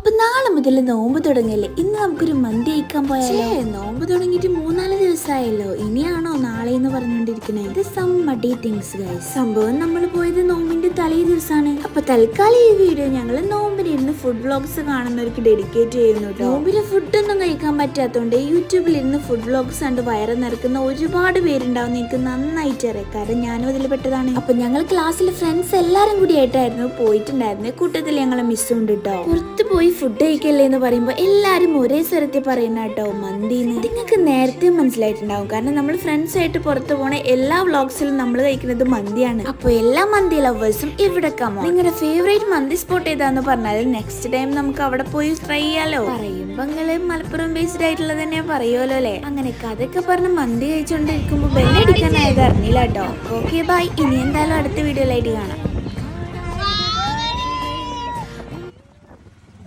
അപ്പൊ നാളെ മുതൽ നോമ്പ് തുടങ്ങിയല്ലേ, ഇന്ന് നമുക്കൊരു മന്തി കഴിക്കാൻ പോയാലോ? നോമ്പ് തുടങ്ങിയിട്ട് 3-4 ദിവസമായല്ലോ, ഇനിയാണോ നാളെ എന്ന് പറഞ്ഞുകൊണ്ടിരിക്കണേ? ഇത് സം മടി തിങ്സ് ഗൈസ്. സംഭവം നമ്മൾ പോയത് നോമ്പിന്റെ തലേ ദിവസമാണ്. അപ്പൊ തൽക്കാലം ഈ വീഡിയോ ഞങ്ങൾ നോമ്പിന് ഇരുന്ന് ഫുഡ് വ്ലോഗ്സ് കാണുന്നവർക്ക് ഡെഡിക്കേറ്റ് ചെയ്യുന്നു. നോമ്പിന് ഫുഡൊന്നും കഴിക്കാൻ പറ്റാത്തതുകൊണ്ട് യൂട്യൂബിൽ ഇരുന്ന് ഫുഡ് വ്ലോഗ്സ് കണ്ട് വയറ് നിറക്കുന്ന ഒരുപാട് പേരുണ്ടാവും. എനിക്ക് നന്നായിട്ട് അറിയാം, കാരണം ഞാനും അതിൽ പെട്ടതാണ്. അപ്പൊ ഞങ്ങൾ ക്ലാസ്സിലെ ഫ്രണ്ട്സ് എല്ലാരും കൂടി ആയിട്ടായിരുന്നു പോയിട്ടുണ്ടായിരുന്നത്. കൂട്ടത്തിൽ ഞങ്ങളെ മിസ്സും ഉണ്ട് കേട്ടോ. പുറത്ത് പോയി ഫുഡ് കഴിക്കല്ലേ എന്ന് പറയുമ്പോൾ എല്ലാരും ഒരേ സ്വരത്തിൽ പറയുന്ന കേട്ടോ മന്തിന്ന്. നിങ്ങൾക്ക് നേരത്തെ മനസ്സിലായിട്ടുണ്ടാവും, കാരണം നമ്മൾ ഫ്രണ്ട്സ് ആയിട്ട് പുറത്ത് പോണ എല്ലാ വ്ളോഗ്സിലും നമ്മൾ കഴിക്കുന്നത് മന്തിയാണ്. അപ്പൊ എല്ലാ മന്തി ലവേഴ്സും ഇവിടെ കമോ. നിങ്ങളുടെ ഫേവറേറ്റ് മന്തി സ്പോട്ട് ഏതാന്ന് പറഞ്ഞാൽ നെക്സ്റ്റ് ടൈം നമുക്ക് അവിടെ പോയി ട്രൈ ചെയ്യാലോ. പറയുമ്പോ നിങ്ങള് മലപ്പുറം ബേസ്ഡ് ആയിട്ടുള്ളത് തന്നെ പറയുമല്ലോ അല്ലെ. അങ്ങനെ കഥയൊക്കെ പറഞ്ഞ് മന്തി കഴിച്ചോണ്ടിരിക്കുമ്പോ ബെല്ലടിക്കാനായത് അറിഞ്ഞില്ല കേട്ടോ. ഓക്കെ ബൈ, ഇനി എന്തായാലും അടുത്ത വീഡിയോയിലായിട്ട് കാണാം.